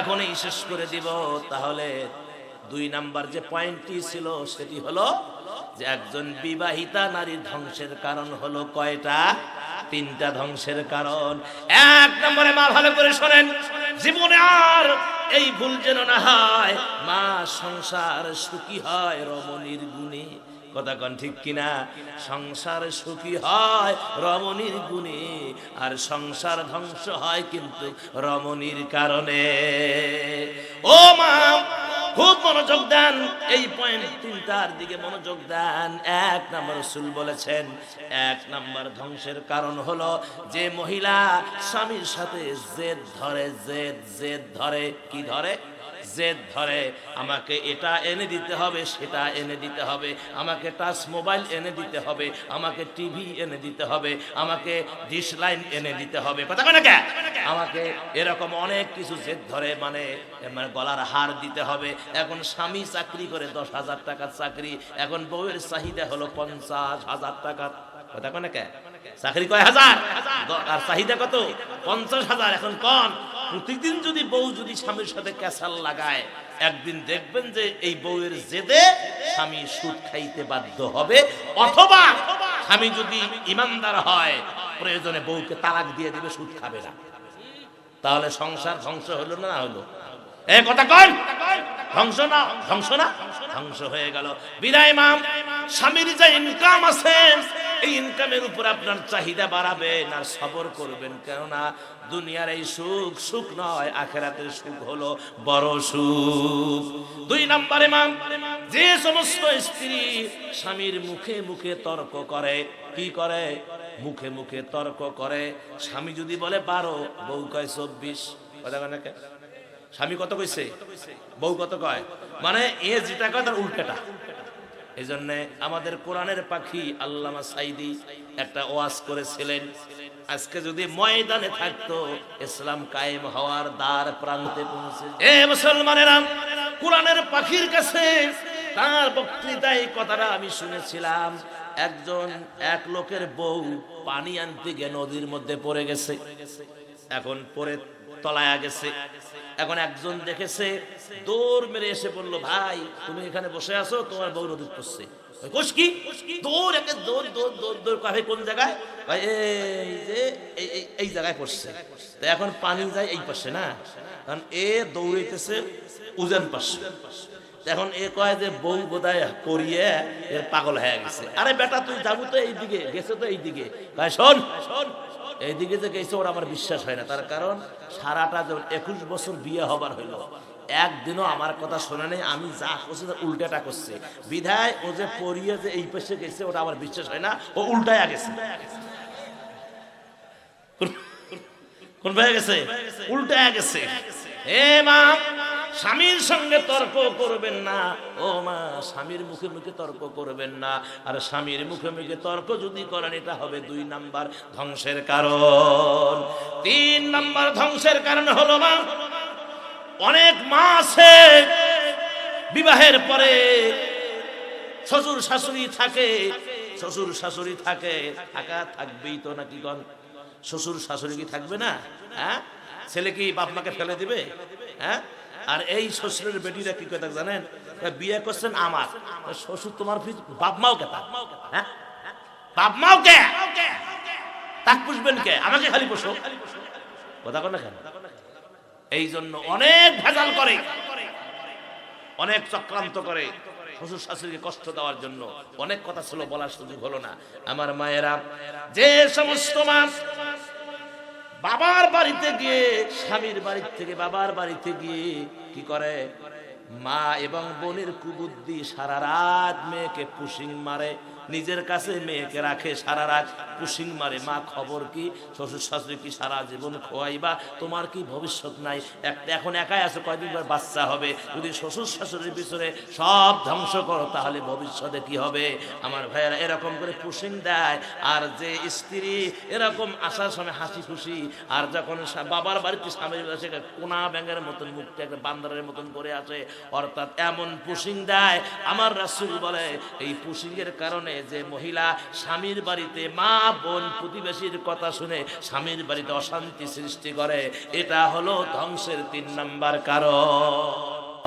এখনই শেষ করে দিব। তাহলে 2 নাম্বার যে পয়েন্টটি ছিল সেটি হলো যে একজন বিবাহিতা নারীর ধ্বংসের কারণ হলো কয়টা? 3টা ধ্বংসের কারণ। 1 নম্বরে মা ভালো করে শোনেন, জীবনে আর এই ভুল যেন না হয়, মা সংসার সুখী হয় রমণীর গুণে। কথা কন ঠিক কিনা? সংসার সুখী হয় রমণীর গুণে, আর সংসার ধ্বংস হয় কিন্তু রমণীর কারণে। ও মা খুব মনোযোগ দেন, এই পয়েন্ট 3টার দিকে মনোযোগ দেন। 1 নম্বর রাসূল বলেছেন 1 নম্বর ধ্বংসের কারণ হলো যে মহিলা স্বামীর সাথে জেদ ধরে, জেদ ধরে। কি ধরে? জেদ ধরে। আমাকে এটা এনে দিতে হবে, সেটা এনে দিতে হবে, আমাকে টাচ মোবাইল এনে দিতে হবে, আমাকে টিভি এনে দিতে হবে, আমাকে ডিশ লাইন এনে দিতে হবে। কথা কয় না কে? আমাকে এরকম অনেক কিছু জেদ ধরে, মানে গলার হার দিতে হবে। এখন স্বামী চাকরি করে 10,000 টাকার চাকরি, এখন বউয়ের চাহিদা হলো 50,000 টাকা। কথা কয় না কে? চাকরি কয় হাজার আর চাহিদা কত? 50,000। এখন কোন প্রতিদিন যদি বউ যদি স্বামীর সাথে ক্যাসাল লাগায়, একদিন দেখবেন যে এই বউয়ের জেদে স্বামী সুদ খাইতে বাধ্য হবে, অথবা স্বামী যদি ইমানদার হয় প্রয়োজনে বউকে তালাক দিয়ে দিবে, সুদ খাবে না। তাহলে সংসার ধ্বংস হলো না হলো? এই কথা কন, ধ্বংস না? ধ্বংস না? ধ্বংস হয়ে গেল। বিদায় মাম, স্বামীর যে ইনকাম আছে এই ইনকামের উপর আপনার চাহিদা বাড়াবেন আর সবর করবেন, কেননা দুনিয়ার এই সুখ সুখ নয়, আখিরাতের সুখ হলো বড় সুখ। 2 নম্বরে মাম, যে সমস্ত স্ত্রী স্বামীর মুখে মুখে তর্ক করে, কি করে? মুখে মুখে তর্ক করে। স্বামী যদি বলে 12, বউ কয় 24। কথা কয় না কে? স্বামী কত কইছে, বউ কত কয়, মানে এ যেটা কয় তার উল্টাটা। এই জন্য আমাদের কোরআনের পাখি আল্লামা সাইদি একটা ওয়াজ করেছিলেন, আজকে যদি ময়দানে থাকতো ইসলাম কায়েম হওয়ার দ্বার প্রান্তে পৌঁছে। এ মুসলমানেরা, কোরআনের পাখির কাছে তার বক্তৃতায় কথাটা আমি শুনেছিলাম। এক লোকের বউ পানি আনতে গিয়ে নদীর মধ্যে পড়ে গেছে, এখন পরে তলায়া গেছে। এখন একজন দেখেছে, দৌড় মেরে এসে বলল, ভাই তুমি এখানে বসে আছো, তোমার বউ নদীর পড়ছে। দৌড় একে দৌড় দৌড় দৌড় দৌড়। কোন জায়গায়? এই জায়গায় পড়ছে। তো এখন পানি যায় এই পাশে না, কারণ এ দৌড়াইতেছে উজান পাশে। এখন এ কয় যে বউ বোধহয় করিয়ে এর পাগল হয়ে গেছে। আরে বেটা তুই যাবো তো এইদিকে, গেছে তো এইদিকে। শোন শোন, এইদিকে যে গেছে ওর আমার বিশ্বাস হয় না। তার কারণ সারাটা যখন 21 বছর বিয়ে হবার হইল, একদিনও আমার কথা শোনে নেই, আমি যা করছি তার উল্টাটা করছে। বিধায় ও যে পড়িয়ে যে এই পাশে গেছে ওটা আমার বিশ্বাস হয় না, ও উল্টায়া গেছে। কোন ভাই গেছে? উল্টায়া গেছে। হে মা, স্বামীর সঙ্গে তর্ক করবেন না। ও মা, স্বামীর মুখে মুখে তর্ক করবেন না। আর স্বামীর মুখে মুখে তর্ক যদি করেন, এটা হবে 2 নাম্বার ধ্বংসের কারণ। 3 নাম্বার ধ্বংসের কারণ হলো মা, অনেক মা আছে বিবাহের পরে শ্বশুর শাশুড়ি থাকে, শ্বশুর শাশুড়ি থাকে, থাকবেই তো নাকি কন? শ্বশুর শাশুড়ি কি থাকবে না? হ্যাঁ, ছেলে কি বাপ মাকে ফেলে দিবে? হ্যাঁ। আর এই শ্বশুরের বেটিরা কি কথা জানেন? বিয়ে করছেন আমার শ্বশুর, তোমার বাপ মাও কে? হ্যাঁ, বাপ মাও কে? তাক পুষবেন কে? আমাকে খালি পোষো। কথা কন না কেন? এই জন্য অনেক ভেজাল করে, অনেক চক্রান্ত করে শ্বশুর শাশুড়িকে কষ্ট দেওয়ার জন্য। অনেক কথা ছিল, বলার সুযোগ হলো না। আমার মায়েরা, যে সমস্ত মা বাবার বাড়িতে গিয়ে, স্বামীর বাড়ি থেকে বাবার বাড়িতে গিয়ে কি করে, মা এবং বোনের কুবুদ্ধি সারা রাত মেয়েকে পুশিং মারে, নিজের কাছে মেয়েকে রাখে, সারা রাত পুশিং মারে। মা খবর কি, শ্বশুর শাশুড়ি কি সারা জীবন খোয়াইবা, তোমার কি ভবিষ্যৎ নাই? এখন একাই আছো, কয়দিন পর বাচ্চা হবে। যদি শ্বশুর শাশুড়ির পিছনে সব ধ্বংস করো, তাহলে ভবিষ্যতে কি হবে? আমার ভাইয়েরা এরকম করে পুশিং দেয়। আর যে স্ত্রী এরকম আসার সময় হাসি খুশি, আর যখন বাবার বাড়িতে স্বামীর কাছে কোনা ব্যাঙের মতন, মুখটা একটা বান্দরের মতন করে আসে, অর্থাৎ এমন পুশিং দেয়। আমার রাসূল বলে, এই পুশিং এর কারণে যে মহিলা স্বামীর বাড়িতে মা বোন প্রতিবেশীর কথা শুনে স্বামীর বাড়িতে অশান্তি সৃষ্টি করে, এটা হলো ধ্বংসের 3 নাম্বার কারণ।